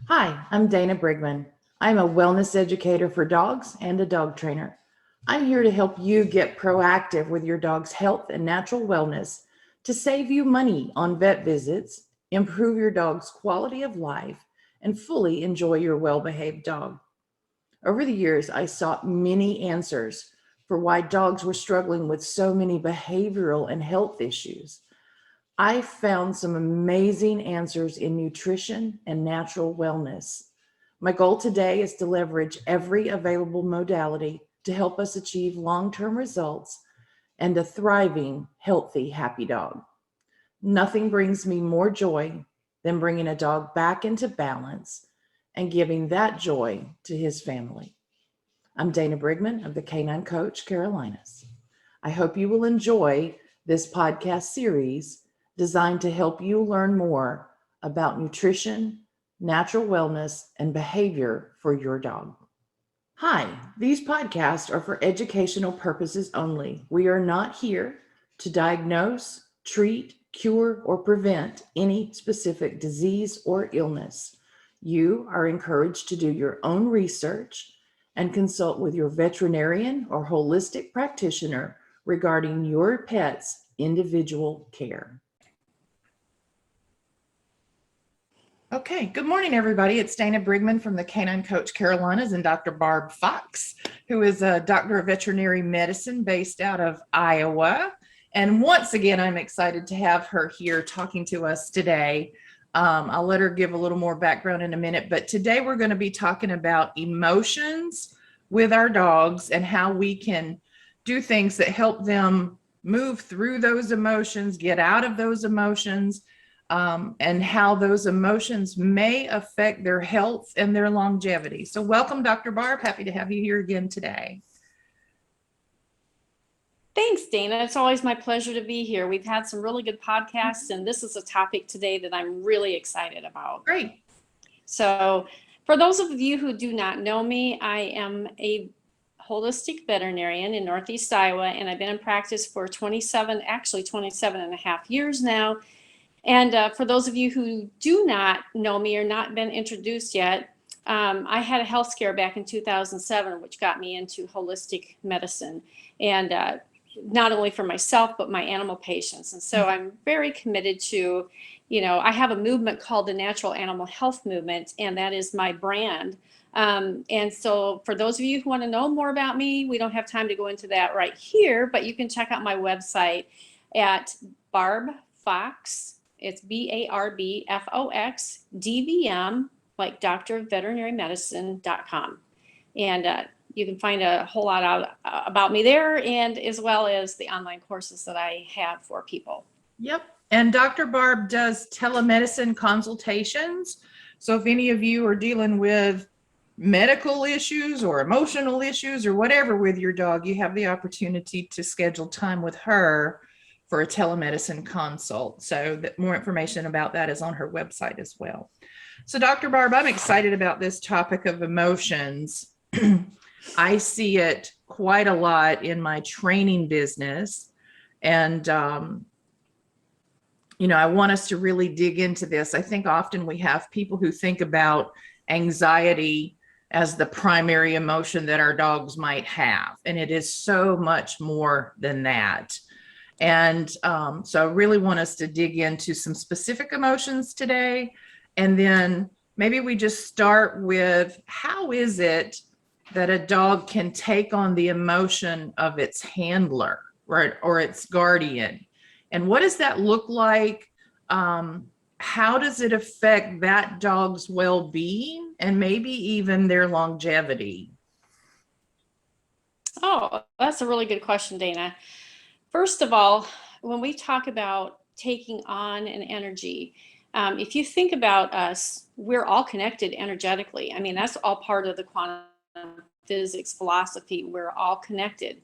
Hi, I'm Dana Brigman. I'm a wellness educator for dogs and a dog trainer. I'm here to help you get proactive with your dog's health and natural wellness to save you money on vet visits, improve your dog's quality of life, and fully enjoy your well behaved dog. Over the years, I sought many answers for why dogs were struggling with so many behavioral and health issues. I found some amazing answers in nutrition and natural wellness. My goal today is to leverage every available modality to help us achieve long term results and a thriving, healthy, happy dog. Nothing brings me more joy than bringing a dog back into balance and giving that joy to his family. I'm Dana Brigman of the Canine Coach Carolinas. I hope you will enjoy this podcast series designed to help you learn more about nutrition, natural wellness, and behavior for your dog. Hi, these podcasts are for educational purposes only. We are not here to diagnose, treat, cure, or prevent any specific disease or illness. You are encouraged to do your own research and consult with your veterinarian or holistic practitioner regarding your pet's individual care. Okay, good morning, everybody. It's Dana Brigman from the Canine Coach Carolinas and Dr. Barb Fox, who is a doctor of veterinary medicine based out of Iowa. And once again, I'm excited to have her here talking to us today. I'll let her give a little more background in a minute, but today we're going to be talking about emotions with our dogs and how we can do things that help them move through those emotions, get out of those emotions, and how those emotions may affect their health and their longevity. So welcome, Dr. Barb. Happy to have you here again today. Thanks, Dana. It's always my pleasure to be here. We've had some really good podcasts, and this is a topic today that I'm really excited about. Great. So for those of you who do not know me, I am a holistic veterinarian in Northeast Iowa, and I've been in practice for 27 and a half years now. And for those of you who do not know me or not been introduced yet, I had a health scare back in 2007, which got me into holistic medicine, and not only for myself, but my animal patients. And so I'm very committed to, I have a movement called the Natural Animal Health Movement, and that is my brand. And so for those of you who want to know more about me, we don't have time to go into that right here, but you can check out my website at Barb Fox. It's BARBFOX DVM, like Doctor of Veterinary Medicine.com. And you can find a whole lot out about me there, and as well as the online courses that I have for people. Yep. And Dr. Barb does telemedicine consultations. So if any of you are dealing with medical issues or emotional issues or whatever with your dog, you have the opportunity to schedule time with her for a telemedicine consult. So that more information about that is on her website as well. So Dr. Barb, I'm excited about this topic of emotions. I see it quite a lot in my training business. And, I want us to really dig into this. I think often we have people who think about anxiety as the primary emotion that our dogs might have. And it is so much more than that. And so I really want us to dig into some specific emotions today. And then maybe we just start with, how is it that a dog can take on the emotion of its handler, right, or its guardian? And what does that look like? How does it affect that dog's well-being and maybe even their longevity? Oh, that's a really good question, Dana. First of all, when we talk about taking on an energy, if you think about us, we're all connected energetically. I mean, that's all part of the quantum physics philosophy. We're all connected.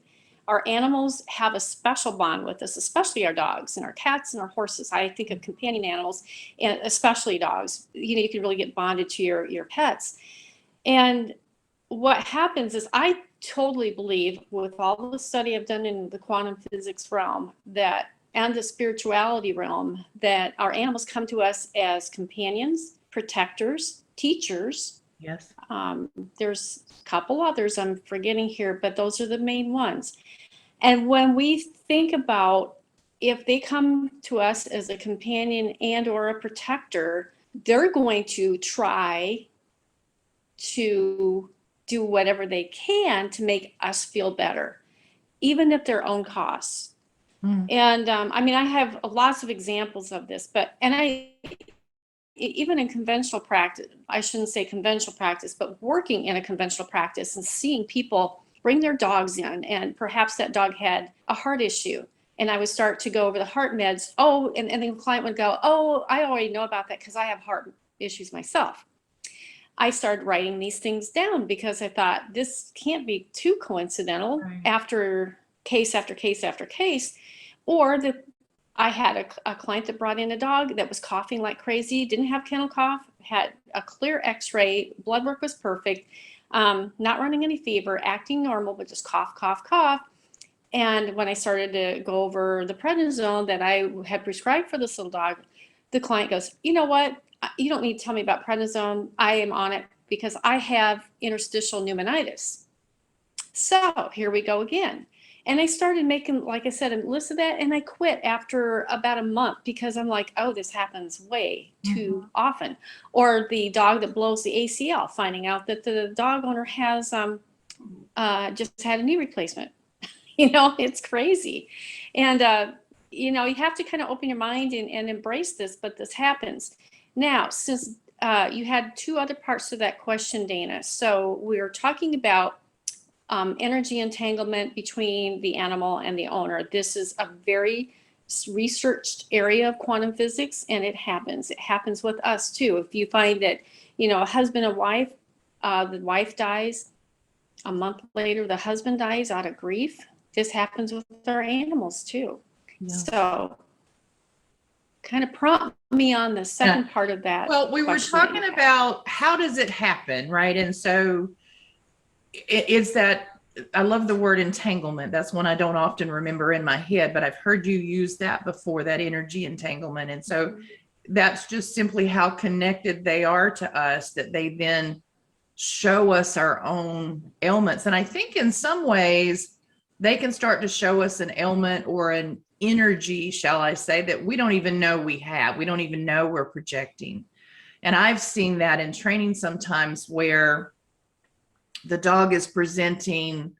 Our animals have a special bond with us, especially our dogs and our cats and our horses. I think of companion animals, and especially dogs. You can really get bonded to your pets. And what happens is, I totally believe, with all the study I've done in the quantum physics realm, that and the spirituality realm, that our animals come to us as companions, protectors, teachers. Yes. There's a couple others I'm forgetting here, but those are the main ones. And when we think about if they come to us as a companion and or a protector, they're going to try to do whatever they can to make us feel better, even at their own costs. And I mean, I have lots of examples of this, but even in conventional practice, I shouldn't say conventional practice, but working in a conventional practice and seeing people bring their dogs in, and perhaps that dog had a heart issue. And I would start to go over the heart meds. Oh, and the client would go, oh, I already know about that because I have heart issues myself. I started writing these things down because I thought this can't be too coincidental. Right. After case after case after case. Or I had a client that brought in a dog that was coughing like crazy, didn't have kennel cough, had a clear x-ray, blood work was perfect, not running any fever, acting normal, but just cough, cough, cough. And when I started to go over the prednisone that I had prescribed for this little dog, the client goes, you know what? You don't need to tell me about prednisone. I am on it because I have interstitial pneumonitis. So here we go again. And I started making, like I said, a list of that, and I quit after about a month because I'm like, oh, this happens way too often. Or the dog that blows the ACL, finding out that the dog owner has just had a knee replacement. It's crazy. And, you have to kind of open your mind and embrace this, but this happens. Now, since you had two other parts to that question, Dana. So we're talking about energy entanglement between the animal and the owner. This is a very researched area of quantum physics, and it happens. It happens with us too. If you find that, a husband and wife, the wife dies, a month later, the husband dies out of grief. This happens with our animals too. Yeah. So kind of prompt me on the second part of that. Well, we were talking about how does it happen, right? And so it's that, I love the word entanglement. That's one I don't often remember in my head, but I've heard you use that before, that energy entanglement. And so that's just simply how connected they are to us, that they then show us our own ailments. And I think in some ways they can start to show us an ailment or an energy, shall I say, that we don't even know we have. We don't even know we're projecting. And I've seen that in training sometimes where the dog is presenting,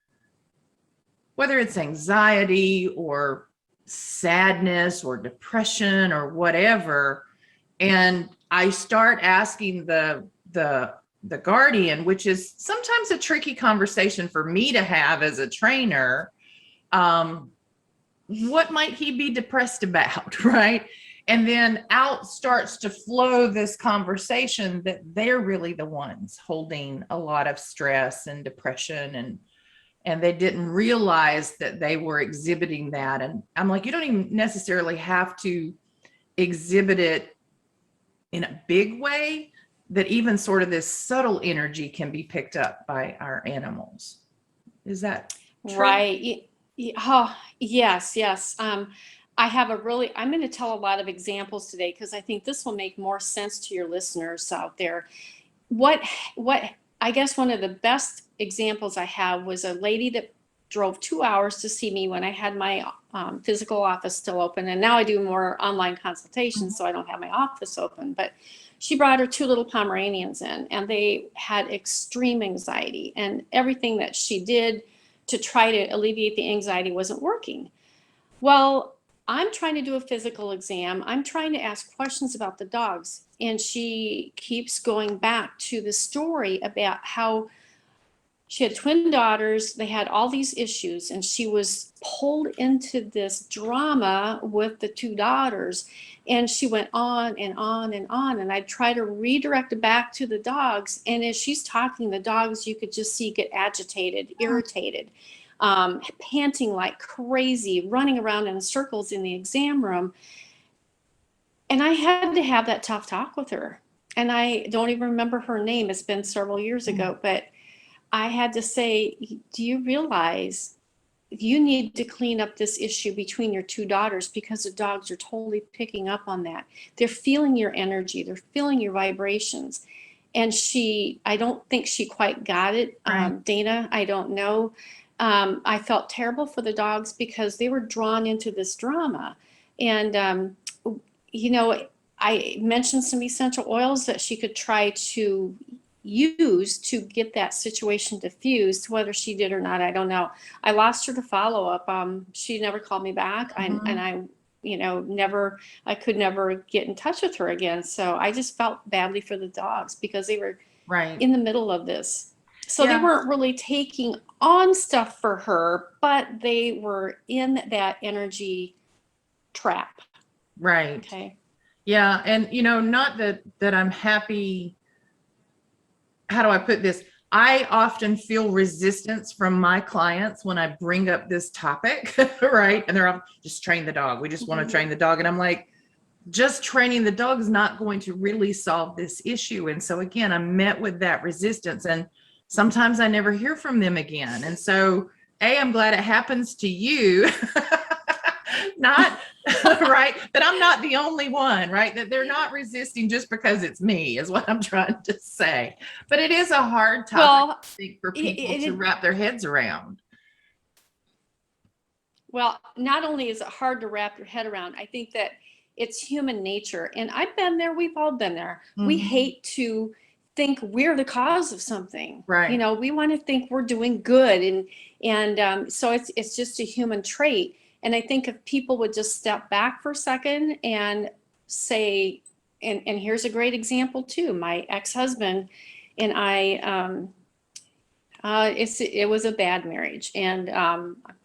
whether it's anxiety or sadness or depression or whatever. And I start asking the guardian, which is sometimes a tricky conversation for me to have as a trainer. What might he be depressed about, right? And then out starts to flow this conversation that they're really the ones holding a lot of stress and depression, and they didn't realize that they were exhibiting that. And I'm like, you don't even necessarily have to exhibit it in a big way, that even sort of this subtle energy can be picked up by our animals. Is that true? Right? Oh, yes. I'm going to tell a lot of examples today because I think this will make more sense to your listeners out there. What I guess one of the best examples I have was a lady that drove 2 hours to see me when I had my physical office still open. And now I do more online consultations, so I don't have my office open. But she brought her 2 little Pomeranians in, and they had extreme anxiety, and everything that she did to try to alleviate the anxiety wasn't working. Well, I'm trying to do a physical exam. I'm trying to ask questions about the dogs. And she keeps going back to the story about how she had twin daughters. They had all these issues, and she was pulled into this drama with the 2 daughters. And she went on and on and on. And I tried to redirect it back to the dogs. And as she's talking, the dogs, you could just see get agitated, irritated, panting like crazy, running around in circles in the exam room. And I had to have that tough talk with her. And I don't even remember her name. It's been several years ago, but I had to say, do you realize you need to clean up this issue between your 2 daughters, because the dogs are totally picking up on that. They're feeling your energy. They're feeling your vibrations. And I don't think she quite got it. Right. Dana, I don't know. I felt terrible for the dogs because they were drawn into this drama. And, you know, I mentioned some essential oils that she could try to use to get that situation diffused. Whether she did or not, I don't know. I lost her to follow up. She never called me back. And I, I could never get in touch with her again. So I just felt badly for the dogs because they were Right. in the middle of this. So they Yeah. weren't really taking on stuff for her, but they were in that energy trap. Right. Okay. Yeah. And, not that I'm happy. How do I put this? I often feel resistance from my clients when I bring up this topic, right? And they're all, just train the dog. We just want to train the dog. And I'm like, just training the dog is not going to really solve this issue. And so again, I'm met with that resistance, and sometimes I never hear from them again. And so, I'm glad it happens to you. Not right, that I'm not the only one, right? That they're not resisting just because it's me, is what I'm trying to say. But it is a hard topic, I think, for people to wrap their heads around. Well, not only is it hard to wrap your head around, I think that it's human nature. And I've been there, we've all been there. We hate to think we're the cause of something. Right. We want to think we're doing good. And so it's just a human trait. And I think if people would just step back for a second and say, and here's a great example too, my ex-husband and I, it was a bad marriage. And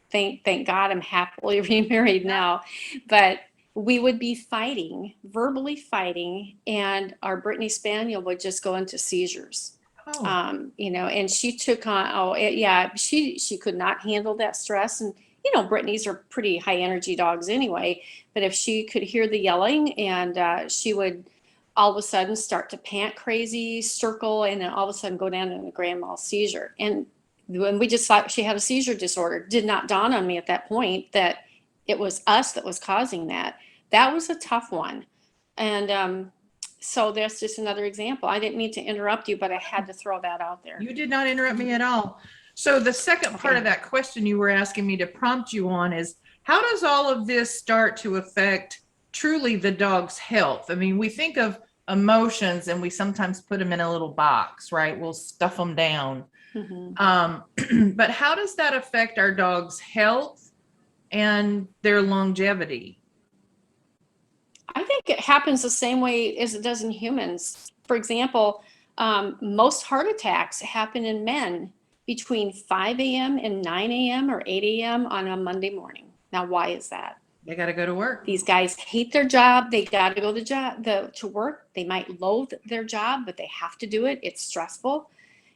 thank God I'm happily remarried now. But we would be fighting, verbally fighting, and our Brittany Spaniel would just go into seizures. Oh. And she took on, she could not handle that stress. And, Brittany's are pretty high energy dogs anyway, but if she could hear the yelling, and she would all of a sudden start to pant crazy, circle, and then all of a sudden go down in a grand mal seizure. And when we just thought she had a seizure disorder, did not dawn on me at that point that it was us that was causing that. That was a tough one. And so that's just another example. I didn't mean to interrupt you, but I had to throw that out there. You did not interrupt me at all. So the second part of that question you were asking me to prompt you on is, how does all of this start to affect truly the dog's health? I mean, we think of emotions and we sometimes put them in a little box, right? We'll stuff them down. But how does that affect our dog's health and their longevity? I think it happens the same way as it does in humans. For example, most heart attacks happen in men between 5 a.m. and 9 a.m. or 8 a.m. on a Monday morning. Now, why is that? They got to go to work. These guys hate their job. They got to go to work. They might loathe their job, but they have to do it. It's stressful.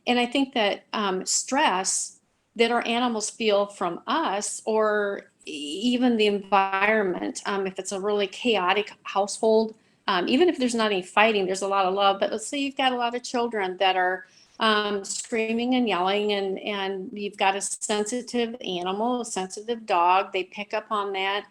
And I think that stress that our animals feel from us, or even the environment, if it's a really chaotic household, even if there's not any fighting, there's a lot of love. But let's say you've got a lot of children that are screaming and yelling, and you've got a sensitive animal, a sensitive dog. They pick up on that.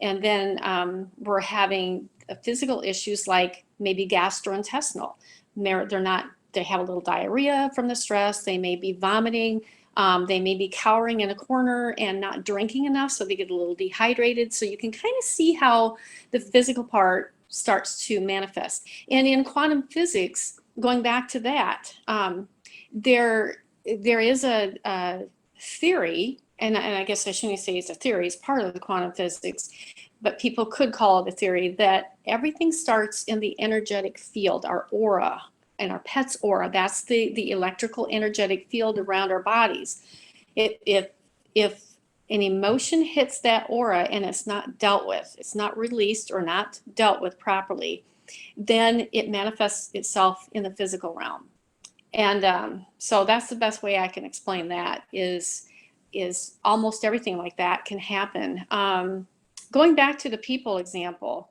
And then we're having physical issues like maybe gastrointestinal. They have a little diarrhea from the stress. They may be vomiting. They may be cowering in a corner and not drinking enough, so they get a little dehydrated. So you can kind of see how the physical part starts to manifest. And in quantum physics, going back to that, there is a theory, and I guess I shouldn't say it's a theory, it's part of the quantum physics, but people could call it a theory, that everything starts in the energetic field, our aura, and our pet's aura. That's the electrical energetic field around our bodies. If an emotion hits that aura and it's not dealt with, it's not released or not dealt with properly, then it manifests itself in the physical realm. And so that's the best way I can explain that, is almost everything like that can happen. Going back to the people example,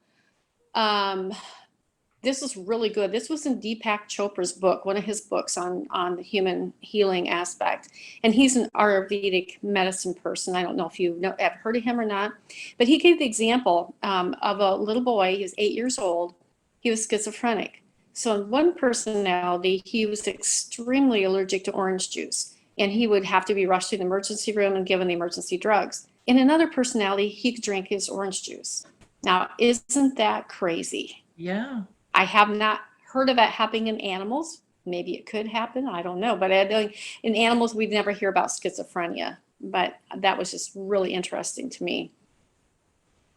this is really good. This was in Deepak Chopra's book, one of his books on the human healing aspect. And he's an Ayurvedic medicine person. I don't know if you have heard of him or not, but he gave the example of a little boy. He was 8 years old. He was schizophrenic. So in one personality, he was extremely allergic to orange juice, and he would have to be rushed to the emergency room and given the emergency drugs. In another personality, he could drink his orange juice. Now, isn't that crazy? Yeah. I have not heard of that happening in animals. Maybe it could happen. I don't know. But in animals, we'd never hear about schizophrenia. But that was just really interesting to me.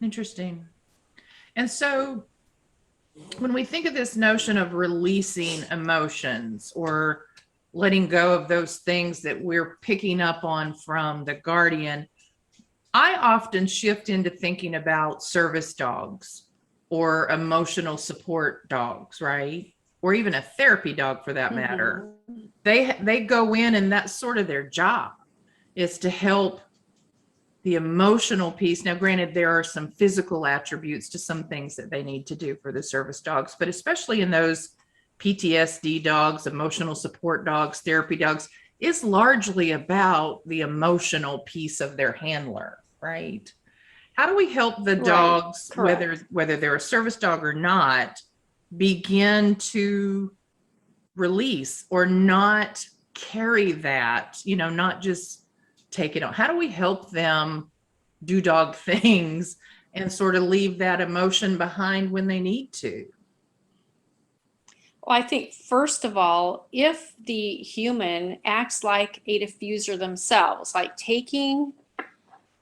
Interesting. And so when we think of this notion of releasing emotions or letting go of those things that we're picking up on from the guardian, I often shift into thinking about service dogs or emotional support dogs, right? Or even a therapy dog for that matter. They go in and that's sort of their job, is to help the emotional piece. Now, granted, there are some physical attributes to some things that they need to do for the service dogs, but especially in those PTSD dogs, emotional support dogs, therapy dogs, is largely about the emotional piece of their handler, right? How do we help the dogs, whether they're a service dog or not, begin to release or not carry that, not just take it on? How do we help them do dog things and sort of leave that emotion behind when they need to? Well, I think first of all, if the human acts like a diffuser themselves, like taking,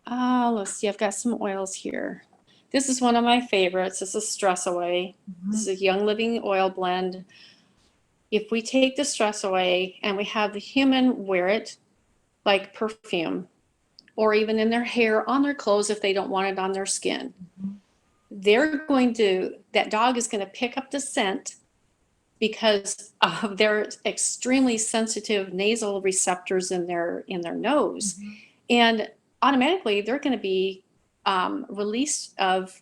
let's see, I've got some oils here. This is one of my favorites. This is Stress Away. This is a Young Living oil blend. If we take the stress away and we have the human wear it like perfume, or even in their hair, on their clothes if they don't want it on their skin, that dog is going to pick up the scent because of their extremely sensitive nasal receptors in their nose. And automatically they're going to be released of,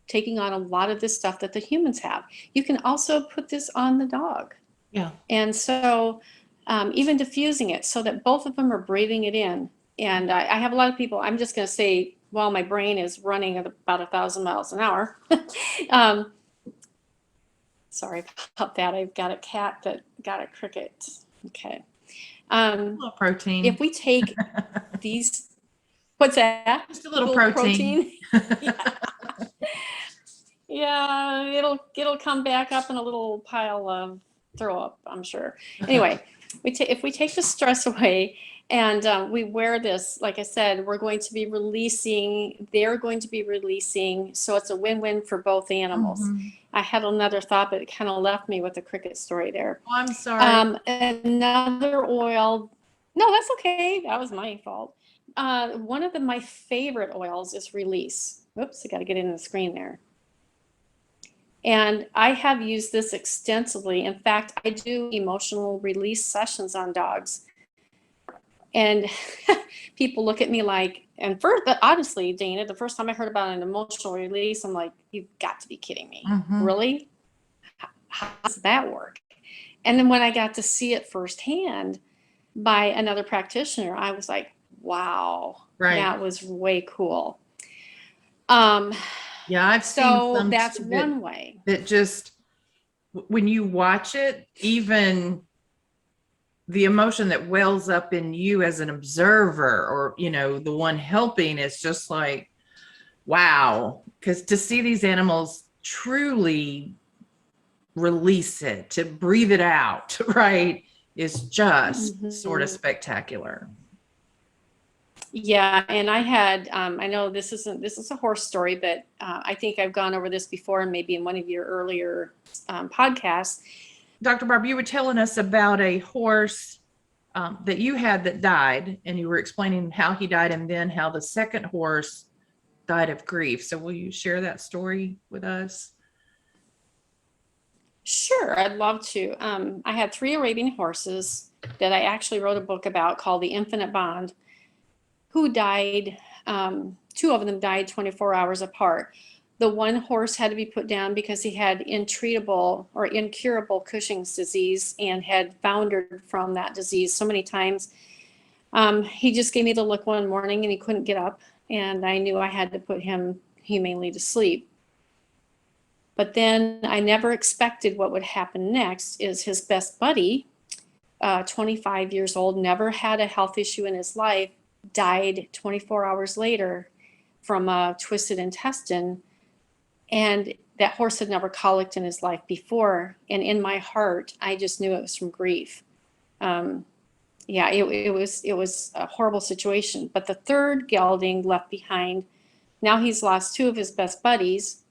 taking on a lot of this stuff that the humans have. You can also put this on the dog. Yeah. And so even diffusing it so that both of them are breathing it in. And I have a lot of people, I'm just going to say, while my brain is running at about 1,000 miles an hour. Sorry about that. I've got a cat that got a cricket. Okay. A little protein. If we take these, what's that? Just a little protein. Yeah, it'll come back up in a little pile of throw up, I'm sure. Anyway, if we take the stress away and we wear this, like I said, they're going to be releasing, so it's a win-win for both animals. I had another thought, but it kind of left me with the cricket story there. Oh, I'm sorry. Another oil, no, that's okay. That was my fault. One of my favorite oils is Release. Oops, I got to get in the screen there. And I have used this extensively. In fact, I do emotional release sessions on dogs. And people look at me like, honestly, Dana, the first time I heard about an emotional release, I'm like, you've got to be kidding me. Really? How does that work? And then when I got to see it firsthand by another practitioner, I was like, wow, that was way cool. Yeah, I've seen some that's one way. That just, when you watch it, even the emotion that wells up in you as an observer or, the one helping is just like, wow. Because to see these animals truly release it, to breathe it out, right, is just sort of spectacular. Yeah, and I had, I know this is a horse story, but I think I've gone over this before and maybe in one of your earlier podcasts. Dr. Barb, you were telling us about a horse that you had that died, and you were explaining how he died and then how the second horse died of grief. So will you share that story with us? Sure, I'd love to. I had 3 Arabian horses that I actually wrote a book about called The Infinite Bond, who died, 2 of them died 24 hours apart. The one horse had to be put down because he had intreatable or incurable Cushing's disease and had foundered from that disease so many times. He just gave me the look one morning and he couldn't get up, and I knew I had to put him humanely to sleep. But then I never expected what would happen next is his best buddy, 25 years old, never had a health issue in his life, died 24 hours later from a twisted intestine. And that horse had never colicked in his life before. And in my heart, I just knew it was from grief. Yeah, it was a horrible situation. But the third gelding left behind, now he's lost two of his best buddies,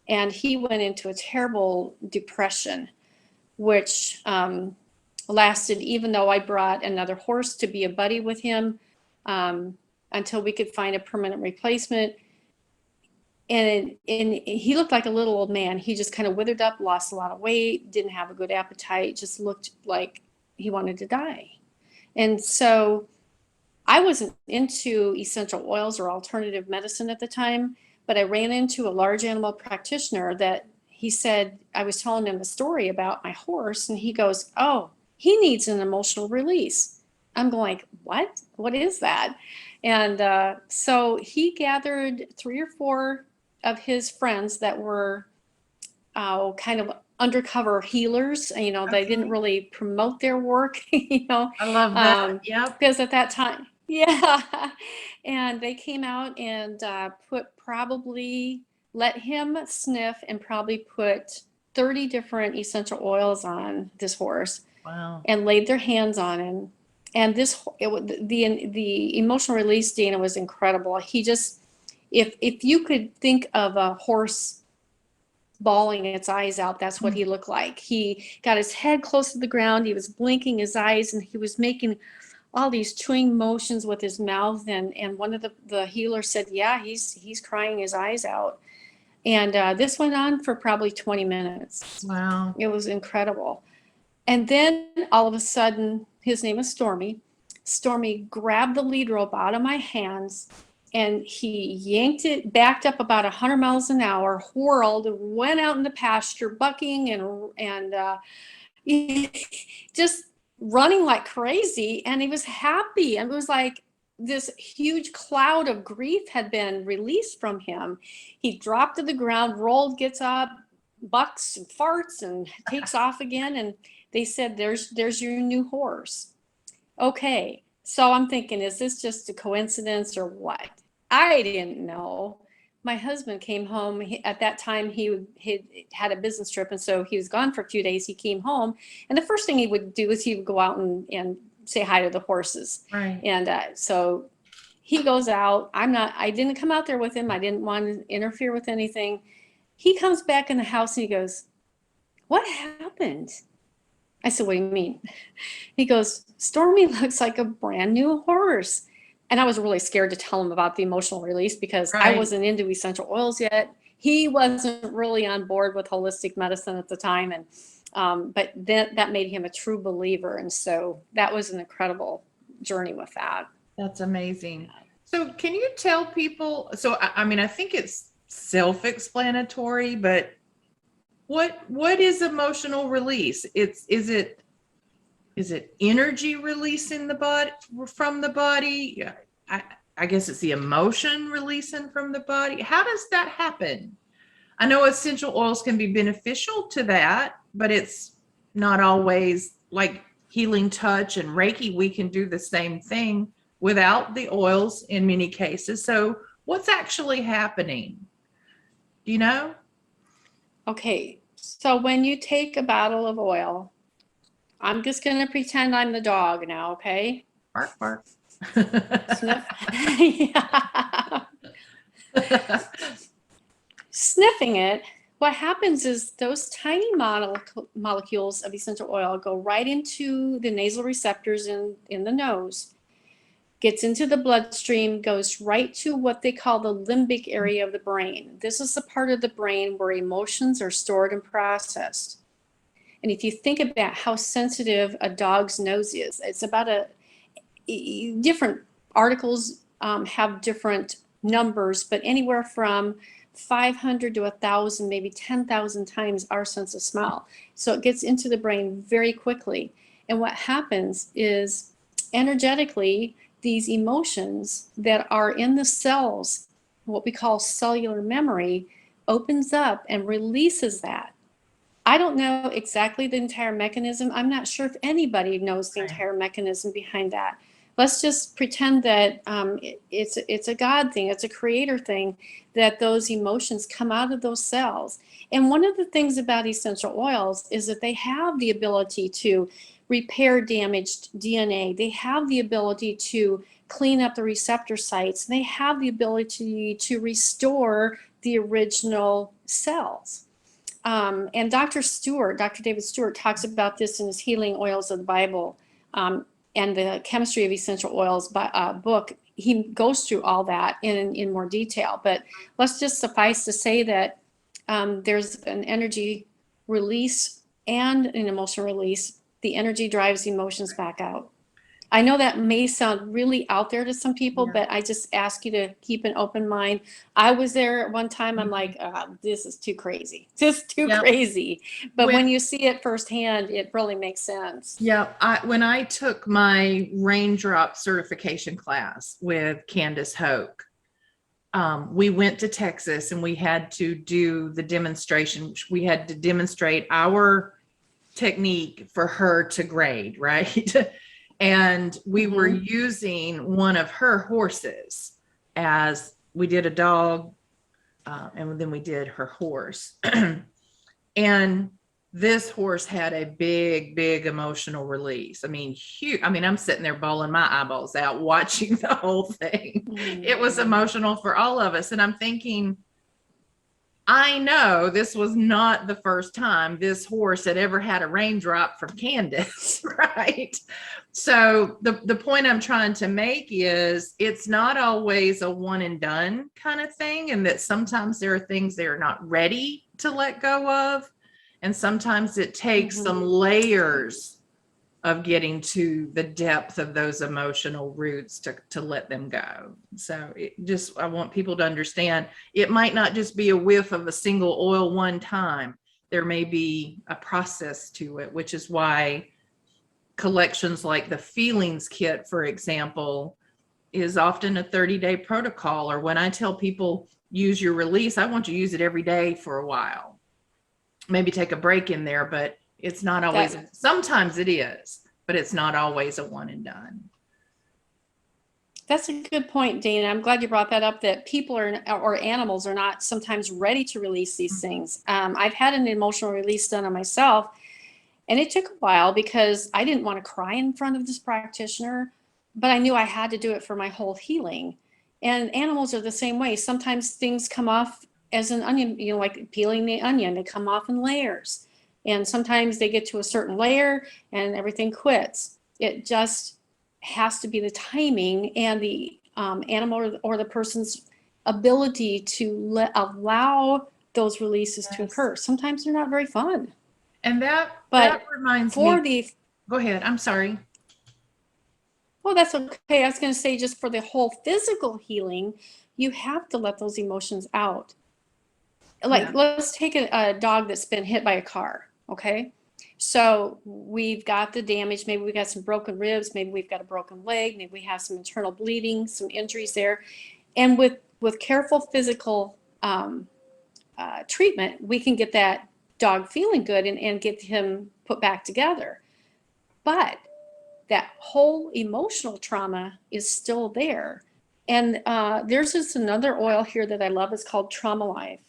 and he went into a terrible depression, which lasted, even though I brought another horse to be a buddy with him, until we could find a permanent replacement. And he looked like a little old man. He just kind of withered up, lost a lot of weight, didn't have a good appetite, just looked like he wanted to die. And so I wasn't into essential oils or alternative medicine at the time, but I ran into a large animal practitioner that he said, I was telling him a story about my horse, and he goes, oh, he needs an emotional release. I'm going like, what? What is that? And so he gathered 3 or 4 of his friends that were kind of undercover healers. You know, they didn't really promote their work, you know. I love that. Yep. Because at that time, yeah. And they came out and let him sniff and probably put 30 different essential oils on this horse. Wow. And laid their hands on him. And the emotional release, Dana, was incredible. He just, if you could think of a horse bawling its eyes out, that's what he looked like. He got his head close to the ground. He was blinking his eyes, and he was making all these chewing motions with his mouth. And one of the healers said, yeah, he's crying his eyes out. And this went on for probably 20 minutes. Wow. It was incredible. And then all of a sudden, his name is Stormy. Stormy grabbed the lead rope out of my hands, and he yanked it, backed up about 100 miles an hour, whirled, went out in the pasture, bucking and just running like crazy. And he was happy. And it was like this huge cloud of grief had been released from him. He dropped to the ground, rolled, gets up, bucks and farts, and takes off again. And they said, there's your new horse. Okay, so I'm thinking, is this just a coincidence or what? I didn't know. My husband came home. At that time, he had a business trip, and so he was gone for a few days. He came home, and the first thing he would do is he would go out and say hi to the horses. Right. And so he goes out. I didn't come out there with him. I didn't want to interfere with anything. He comes back in the house and he goes, what happened? I said, what do you mean? He goes, Stormy looks like a brand new horse. And I was really scared to tell him about the emotional release because I wasn't into essential oils yet. He wasn't really on board with holistic medicine at the time. And but that made him a true believer. And so that was an incredible journey with that. That's amazing. So can you tell people, so I mean, I think it's self-explanatory, but what is emotional release? Is it energy releasing the body from the body? I guess it's the emotion releasing from the body. How does that happen? I know essential oils can be beneficial to that, but it's not always like healing touch and Reiki. We can do the same thing without the oils in many cases. So what's actually happening? Do you know? Okay, so when you take a bottle of oil, I'm just going to pretend I'm the dog now, okay? Bark, bark. Sniff. Yeah. Sniffing it, what happens is those tiny molecules of essential oil go right into the nasal receptors in the nose, gets into the bloodstream, goes right to what they call the limbic area of the brain. This is the part of the brain where emotions are stored and processed. And if you think about how sensitive a dog's nose is, it's about different articles have different numbers, but anywhere from 500 to 1,000, maybe 10,000 times our sense of smell. So it gets into the brain very quickly. And what happens is energetically, these emotions that are in the cells, what we call cellular memory, opens up and releases that. I don't know exactly the entire mechanism. I'm not sure if anybody knows the entire mechanism behind that. Let's just pretend that it's a God thing, it's a creator thing, that those emotions come out of those cells. And one of the things about essential oils is that they have the ability to repair damaged DNA. They have the ability to clean up the receptor sites. They have the ability to restore the original cells. And Dr. David Stewart talks about this in his Healing Oils of the Bible and the Chemistry of Essential Oils book. He goes through all that in more detail. But let's just suffice to say that there's an energy release and an emotional release. The energy drives emotions back out. I know that may sound really out there to some people, but I just ask you to keep an open mind. I was there at one time. I'm like, this is too crazy. Just too crazy. But when you see it firsthand, it really makes sense. Yeah. When I took my raindrop certification class with Candace Hoke, we went to Texas and we had to do the demonstration. We had to demonstrate our technique for her to grade, right? And we were using one of her horses as we did a dog, and then we did her horse. And this horse had a big emotional release. I mean, huge. I mean, I'm sitting there bawling my eyeballs out watching the whole thing. It was emotional for all of us. And I'm thinking, I know this was not the first time this horse had ever had a raindrop from Candace, right? So the point I'm trying to make is it's not always a one and done kind of thing, and that sometimes there are things they're not ready to let go of. And sometimes it takes some layers of getting to the depth of those emotional roots to let them go. So I want people to understand it might not just be a whiff of a single oil one time. There may be a process to it, which is why collections like the Feelings Kit, for example, is often a 30-day protocol. Or when I tell people use your release, I want you to use it every day for a while. Maybe take a break in there, but it's not always, sometimes it is, but it's not always a one and done. That's a good point, Dana. I'm glad you brought that up, that people or animals are not sometimes ready to release these things. I've had an emotional release done on myself, and it took a while because I didn't want to cry in front of this practitioner, but I knew I had to do it for my whole healing. And animals are the same way. Sometimes things come off as an onion, like peeling the onion, they come off in layers. And sometimes they get to a certain layer and everything quits. It just has to be the timing and the animal or the person's ability to allow those releases to occur. Sometimes they're not very fun. And that reminds me. Go ahead. I'm sorry. Well, that's okay. I was going to say, just for the whole physical healing, you have to let those emotions out. Like, let's take a dog that's been hit by a car. Okay. So we've got the damage. Maybe we got some broken ribs. Maybe we've got a broken leg. Maybe we have some internal bleeding, some injuries there. And with careful physical treatment, we can get that dog feeling good and get him put back together. But that whole emotional trauma is still there. And there's just another oil here that I love. It's called Trauma Life.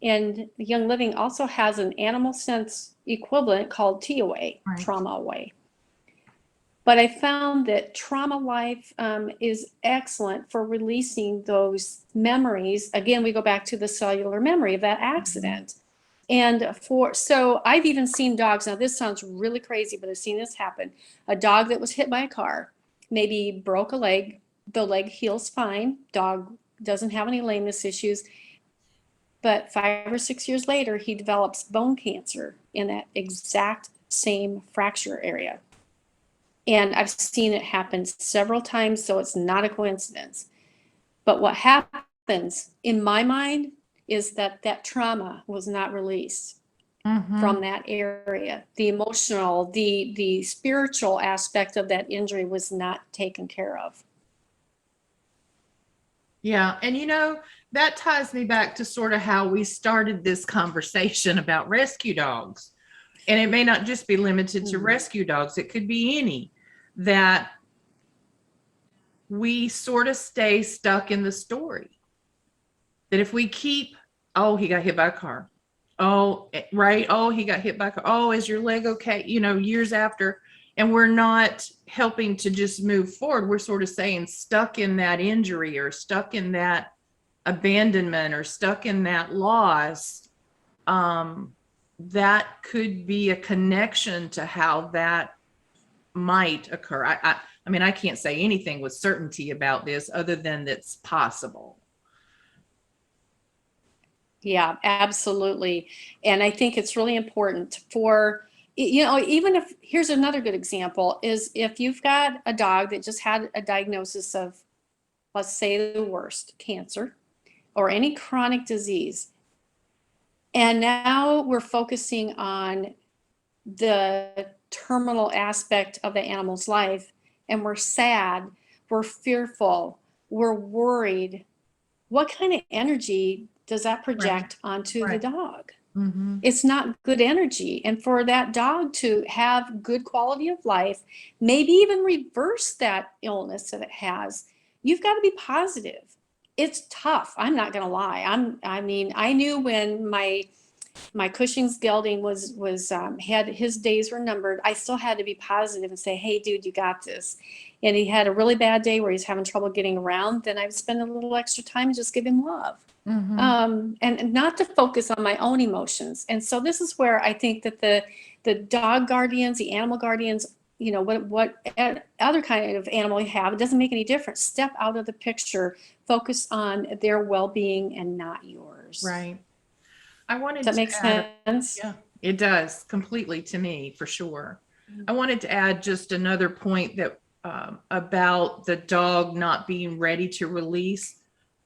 And Young Living also has an animal sense equivalent called TOA, Trauma Away. But I found that Trauma Life is excellent for releasing those memories. Again, we go back to the cellular memory of that accident. And so I've even seen dogs. Now, this sounds really crazy, but I've seen this happen. A dog that was hit by a car, maybe broke a leg. The leg heals fine. Dog doesn't have any lameness issues. But 5 or 6 years later, he develops bone cancer in that exact same fracture area. And I've seen it happen several times, so it's not a coincidence. But what happens in my mind is that trauma was not released from that area. The emotional, the spiritual aspect of that injury was not taken care of. Yeah. And that ties me back to sort of how we started this conversation about rescue dogs. And it may not just be limited to rescue dogs, it could be any, that we sort of stay stuck in the story. That if we keep, oh, he got hit by a car. Oh, right. Oh, he got hit by a car. Oh, is your leg okay? You know, years after. And we're not helping to just move forward. We're sort of saying stuck in that injury or stuck in that abandonment or stuck in that loss. That could be a connection to how that might occur. I mean, I can't say anything with certainty about this other than that's possible. Yeah, absolutely. And I think it's really important for, you know, even if, here's another good example, is if you've got a dog that just had a diagnosis of, let's say the worst, cancer or any chronic disease, and now we're focusing on the terminal aspect of the animal's life, and we're sad, we're fearful, we're worried, what kind of energy does that project onto the dog? Mm-hmm. It's not good energy. And for that dog to have good quality of life, maybe even reverse that illness that it has, you've got to be positive. It's tough. I'm not going to lie. I mean, I knew when my Cushing's gelding was had his days were numbered, I still had to be positive and say, hey, dude, you got this. And he had a really bad day where he's having trouble getting around, then I'd spend a little extra time and just give him love. Mm-hmm. And not to focus on my own emotions. And so this is where I think that the dog guardians, the animal guardians, you know, what other kind of animal you have, it doesn't make any difference. Step out of the picture, focus on their well-being and not yours. Right. I wanted Does that to make add, sense? yeah, it does completely to me, for sure. I wanted to add just another point that about the dog not being ready to release.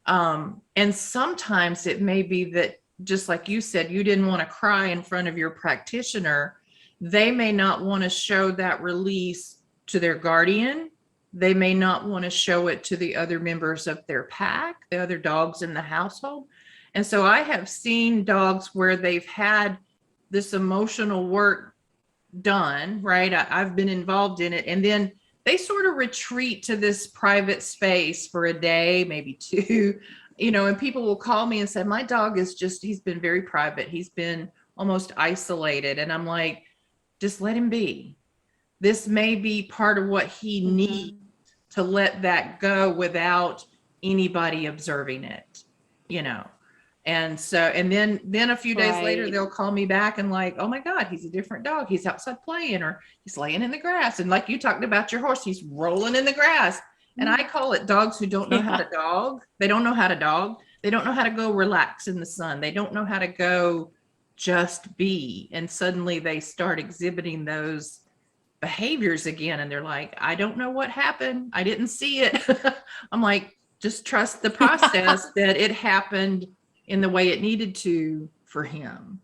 And sometimes it may be that, just like you said, you didn't want to cry in front of your practitioner. They may not want to show that release to their guardian. They may not want to show it to the other members of their pack, the other dogs in the household. And so I have seen dogs where they've had this emotional work done, right? I've been involved in it. And then they sort of retreat to this private space for a day, maybe two, you know, and people will call me and say, my dog is just, he's been very private. He's been almost isolated. And I'm like, just let him be. This may be part of what he needs to let that go without anybody observing it, you know. And so, and then a few days later, they'll call me back and like, oh my God, he's a different dog. He's outside playing, or he's laying in the grass. And like you talked about your horse, he's rolling in the grass. And I call it dogs who don't know how to dog. They don't know how to dog. They don't know how to go relax in the sun. They don't know how to go just be. And suddenly they start exhibiting those behaviors again. And they're like, I don't know what happened. I didn't see it. I'm like, just trust the process that it happened in the way it needed to for him.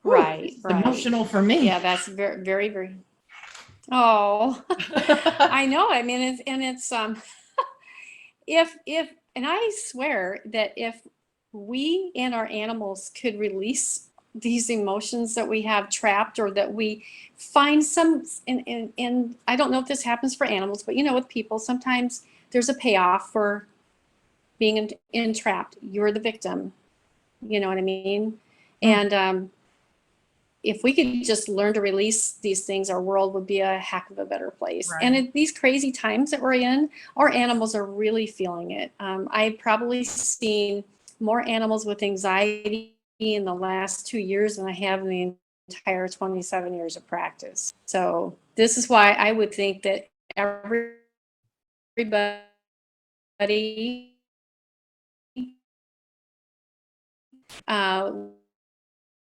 Right. It's emotional for me. Yeah, that's very, very, very. Oh, I know. I mean, it's if and I swear that if we and our animals could release these emotions that we have trapped, or that we find some, and I don't know if this happens for animals, but you know, with people, sometimes there's a payoff for being entrapped. You're the victim. You know what I mean? And if we could just learn to release these things, our world would be a heck of a better place. Right. And in these crazy times that we're in, our animals are really feeling it. I've probably seen more animals with anxiety in the last 2 years than I have in the entire 27 years of practice. So this is why I would think that everybody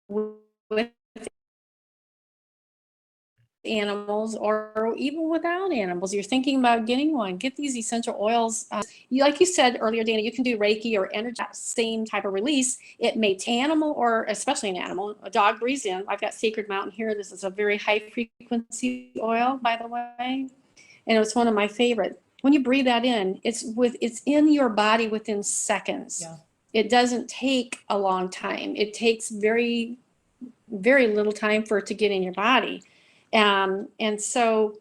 with animals, or even without animals, you're thinking about getting one, get these essential oils. Like you said earlier, Dana, you can do Reiki or energy, same type of release. It may animal, or especially an animal, a dog breathes in. I've got Sacred Mountain here. This is a very high frequency oil, by the way, and it's one of my favorite. when you breathe that in, it's in your body within seconds. Yeah. It doesn't take a long time. It takes very, very little time for it to get in your body. And so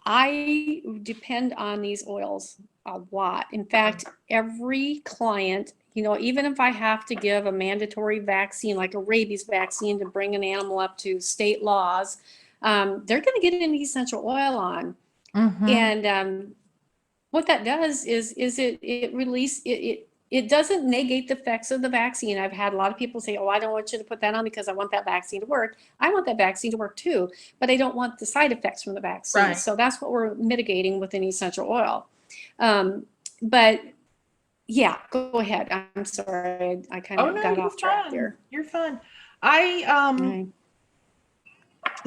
I depend on these oils a lot. In fact, every client, even if I have to give a mandatory vaccine, like a rabies vaccine, to bring an animal up to state laws, they're going to get an essential oil on. Mm-hmm. And what that does is it doesn't negate the effects of the vaccine. I've had a lot of people say, oh, I don't want you to put that on because I want that vaccine to work. I want that vaccine to work too, but I don't want the side effects from the vaccine. Right. So that's what we're mitigating with an essential oil. But yeah, go ahead. I'm sorry. I kind of got off track there. You're fine. I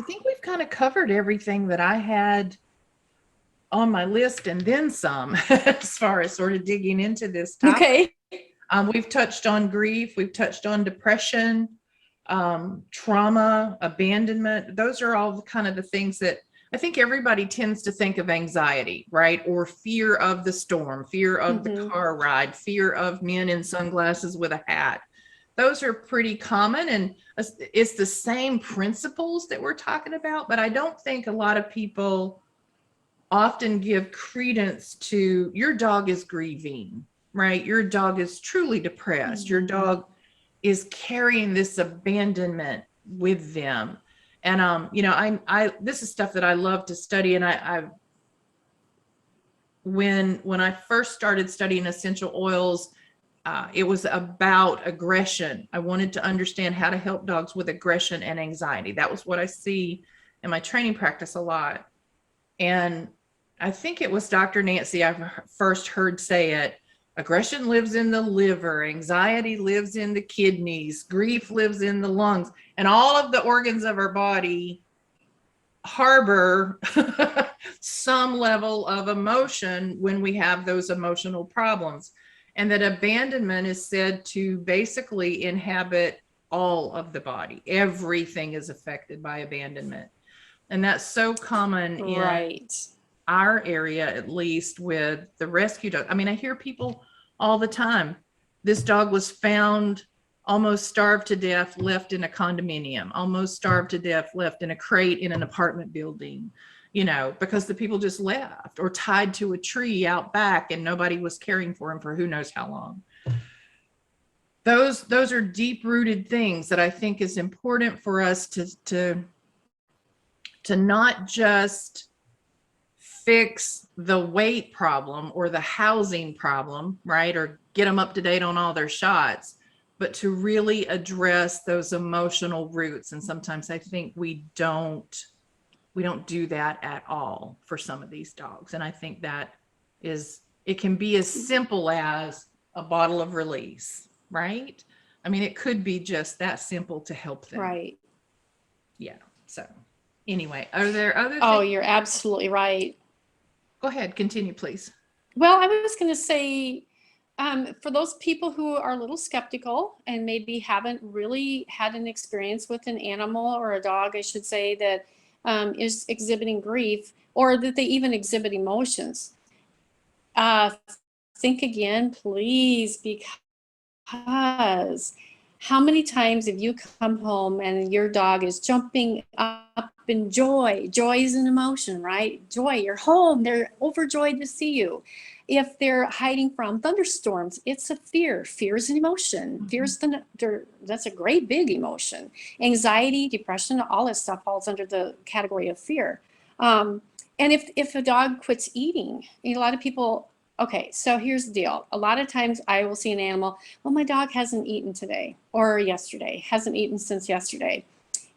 think we've kind of covered everything that I had on my list and then some as far as sort of digging into this topic. Okay. We've touched on grief. We've touched on depression, trauma, abandonment. Those are all kind of the things that I think everybody tends to think of anxiety, right? Or fear of the storm, fear of the car ride, fear of men in sunglasses with a hat. Those are pretty common, and it's the same principles that we're talking about, but I don't think a lot of people often give credence to your dog is grieving, right? Your dog is truly depressed. Your dog is carrying this abandonment with them. And, I this is stuff that I love to study. And when I first started studying essential oils, it was about aggression. I wanted to understand how to help dogs with aggression and anxiety. That was what I see in my training practice a lot. And I think it was Dr. Nancy I first heard say it. Aggression lives in the liver, anxiety lives in the kidneys, grief lives in the lungs, and all of the organs of our body harbor some level of emotion when we have those emotional problems. And that abandonment is said to basically inhabit all of the body. Everything is affected by abandonment. And that's so common in our area, at least with the rescue dog. I mean, I hear people all the time. This dog was found almost starved to death, left in a condominium, almost starved to death, left in a crate in an apartment building, because the people just left, or tied to a tree out back and nobody was caring for him for who knows how long. Those are deep-rooted things that I think is important for us to not just fix the weight problem or the housing problem, right? Or get them up to date on all their shots, but to really address those emotional roots. And sometimes I think we don't do that at all for some of these dogs. And I think that it can be as simple as a bottle of release, right? I mean, it could be just that simple to help them. Right. Yeah. So anyway, are there other things? Oh, you're absolutely right. Go ahead, continue, please. Well, I was going to say, for those people who are a little skeptical and maybe haven't really had an experience with an animal, or a dog, I should say, that is exhibiting grief, or that they even exhibit emotions, think again, please, because how many times have you come home and your dog is jumping up in joy? Joy is an emotion, right? Joy, you're home. They're overjoyed to see you. If they're hiding from thunderstorms, it's a fear. Fear is an emotion. That's a great big emotion. Anxiety, depression, all this stuff falls under the category of fear. And if a dog quits eating, a lot of people, okay, so here's the deal. A lot of times I will see an animal, well, my dog hasn't eaten today or yesterday, hasn't eaten since yesterday.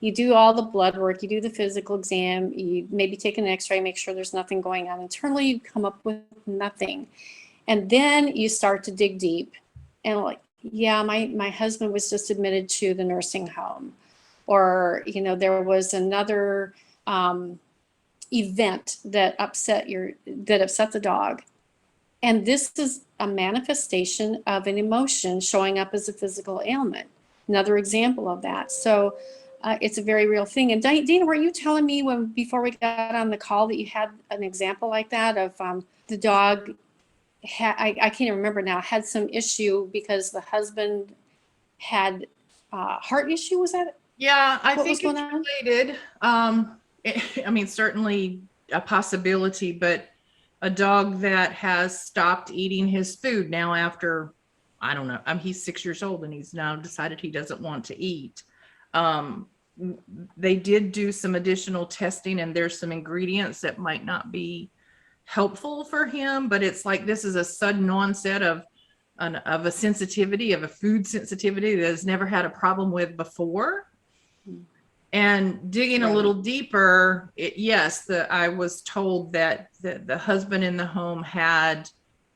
You do all the blood work, you do the physical exam, you maybe take an x-ray, make sure there's nothing going on internally, you come up with nothing. And then you start to dig deep and like, yeah, my husband was just admitted to the nursing home. Or, there was another event that upset the dog. And this is a manifestation of an emotion showing up as a physical ailment. Another example of that. So it's a very real thing. And Dana, were you telling me before we got on the call that you had an example like that of the dog I can't even remember now, had some issue because the husband had heart issue? Was that? Yeah, I what think was it's going on? related. I mean, certainly a possibility, but a dog that has stopped eating his food now after, I don't know, he's 6 years old and he's now decided he doesn't want to eat. They did do some additional testing and there's some ingredients that might not be helpful for him, but it's like this is a sudden onset of a sensitivity, of a food sensitivity that has never had a problem with before. And digging a little deeper, I was told that the husband in the home had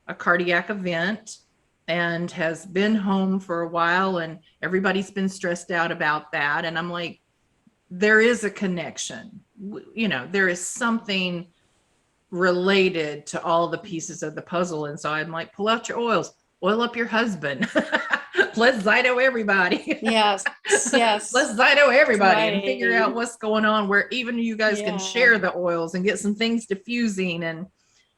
a cardiac event and has been home for a while, and everybody's been stressed out about that. And I'm like, there is a connection. You know, there is something related to all the pieces of the puzzle. And so I'm like, pull out your oils, oil up your husband. Let's Zyto everybody. Yes. Let's Zyto everybody right. and figure out what's going on, where even you guys can share the oils and get some things diffusing, and,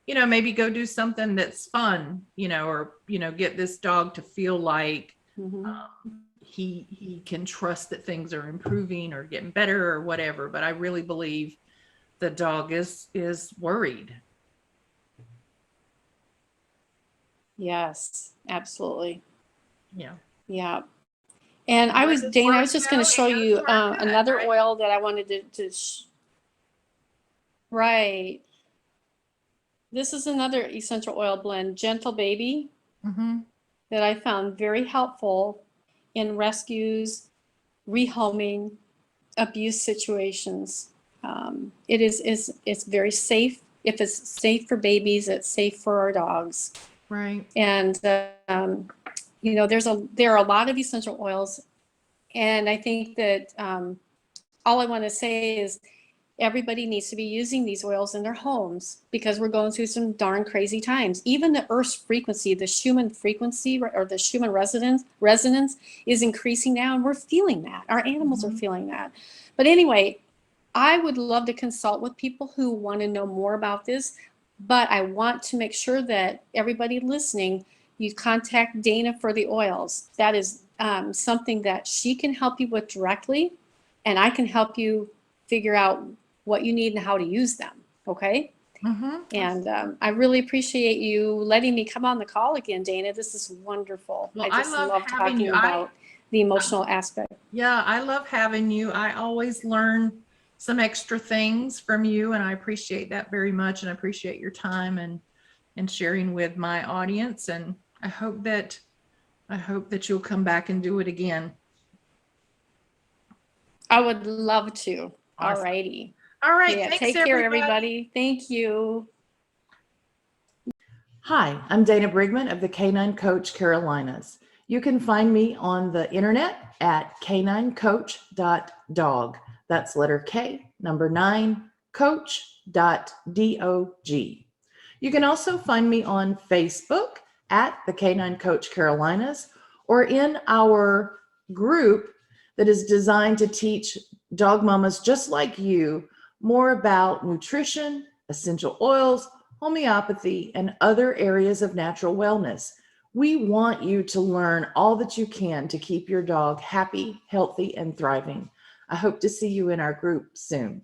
you know, maybe go do something that's fun, you know, or, you know, get this dog to feel like he can trust that things are improving or getting better or whatever. But I really believe the dog is worried. Yes, absolutely. Yeah. Yeah. And Dana, I was just going to show you another oil that I wanted to right. This is another essential oil blend, Gentle Baby, that I found very helpful in rescues, rehoming, abuse situations. It's very safe. If it's safe for babies, it's safe for our dogs. Right. And you know, there are a lot of essential oils, and I think that all I want to say is everybody needs to be using these oils in their homes, because we're going through some darn crazy times. Even the Earth's frequency, the Schumann frequency, or the Schumann resonance is increasing now, and we're feeling that. Our animals are feeling that. But anyway, I would love to consult with people who want to know more about this, but I want to make sure that everybody listening, you contact Dana for the oils. That is something that she can help you with directly, and I can help you figure out what you need and how to use them. Okay. And I really appreciate you letting me come on the call again, Dana. This is wonderful. Well, I just love talking about the emotional aspect. Yeah, I love having you. I always learn some extra things from you, and I appreciate that very much. And I appreciate your time and sharing with my audience. And I hope that you'll come back and do it again. I would love to. Awesome. All righty. All right. Yeah, Thanks, take care, everybody. Thank you. Hi, I'm Dana Brigman of the Canine Coach Carolinas. You can find me on the internet at caninecoach.dog. That's letter K, number 9, coach.dog. You can also find me on Facebook at the Canine Coach Carolinas, or in our group that is designed to teach dog mamas just like you more about nutrition, essential oils, homeopathy, and other areas of natural wellness. We want you to learn all that you can to keep your dog happy, healthy, and thriving. I hope to see you in our group soon.